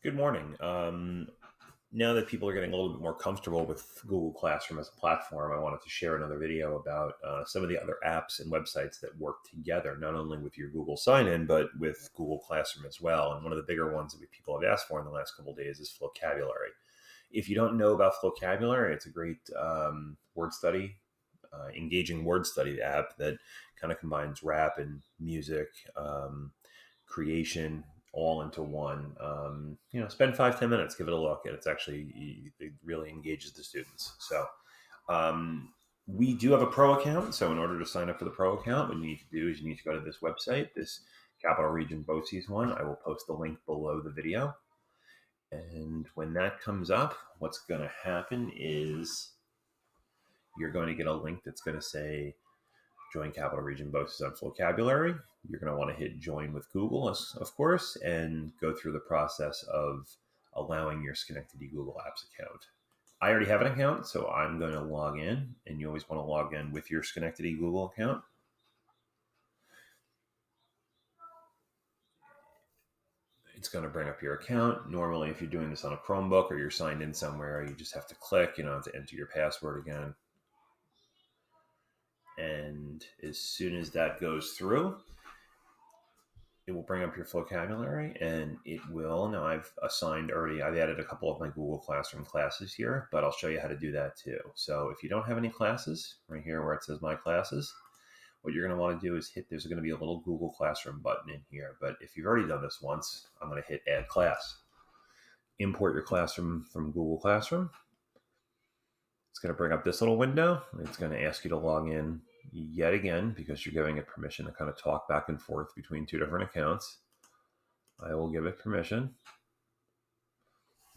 Good morning. Now that people are getting a little bit more comfortable with Google Classroom as a platform, I wanted to share another video about some of the other apps and websites that work together, not only with your Google sign-in, but with Google Classroom as well. And one of the bigger ones that people have asked for in the last couple of days is Flocabulary. If you don't know about Flocabulary, it's a great word study, engaging word study app that kind of combines rap and music, creation, all into one. Spend 5-10 minutes, give it a look, and it really engages the students. So um, we do have a pro account. So in order to sign up for the pro account, what you need to do is you need to go to this website, this Capital Region BOCES one. I will post the link below the video. And when that comes up, what's going to happen is you're going to get a link that's going to say join Capital Region BOCES on Flocabulary. You're going to want to hit join with Google, of course, and go through the process of allowing your Schenectady Google Apps account. I already have an account, so I'm going to log in, and you always want to log in with your Schenectady Google account. It's going to bring up your account. Normally, if you're doing this on a Chromebook or you're signed in somewhere, you just have to click, you don't have to enter your password again. And as soon as that goes through, it will bring up your Flocabulary, and it will. Now I've added a couple of my Google Classroom classes here, but I'll show you how to do that too. So if you don't have any classes, right here where it says my classes, what you're going to want to do is there's going to be a little Google Classroom button in here. But if you've already done this once, I'm going to hit add class. Import your classroom from Google Classroom. It's going to bring up this little window. It's going to ask you to log in yet again because you're giving it permission to kind of talk back and forth between two different accounts. I will give it permission.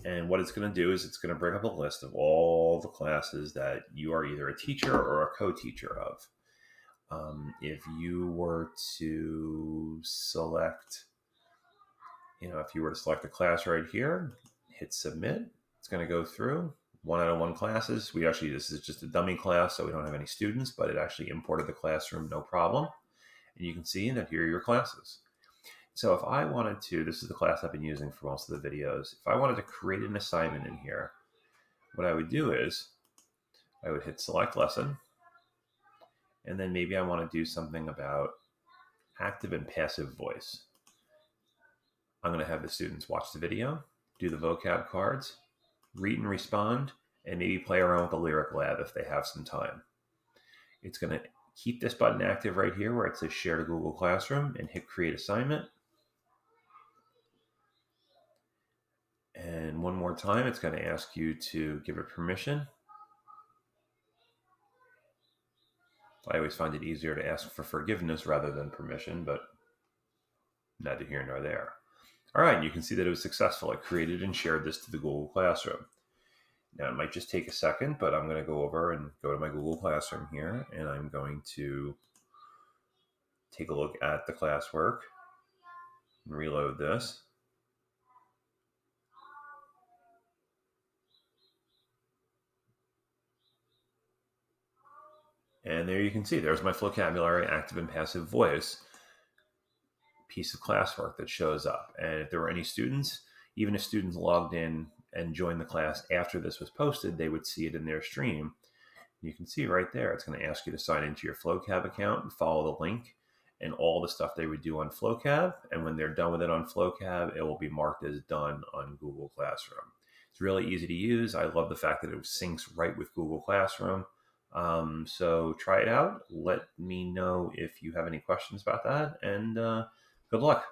And what it's going to do is it's going to bring up a list of all the classes that you are either a teacher or a co-teacher of. If you were to select, a class right here, hit submit, it's going to go through. 1-out-of-1 classes. This is just a dummy class, so we don't have any students, but it actually imported the classroom, no problem. And you can see that here are your classes. So if I wanted to, this is the class I've been using for most of the videos. If I wanted to create an assignment in here, what I would do is I would hit select lesson. And then maybe I want to do something about active and passive voice. I'm going to have the students watch the video, do the vocab cards, read and respond, and maybe play around with the lyric lab if they have some time. It's going to keep this button active right here where it says share to Google Classroom and hit create assignment. And one more time, it's going to ask you to give it permission. I always find it easier to ask for forgiveness rather than permission, but neither here nor there. All right, you can see that it was successful. I created and shared this to the Google Classroom. Now, it might just take a second, but I'm going to go over and go to my Google Classroom here, and I'm going to take a look at the classwork and reload this. And there you can see, there's my Flocabulary active and passive voice piece of classwork that shows up. And if there were any students, even if students logged in and joined the class after this was posted, they would see it in their stream. You can see right there, it's going to ask you to sign into your Flocab account and follow the link and all the stuff they would do on Flocab. And when they're done with it on Flocab, it will be marked as done on Google Classroom. It's really easy to use. I love the fact that it syncs right with Google Classroom. So try it out. Let me know if you have any questions about that, and good luck.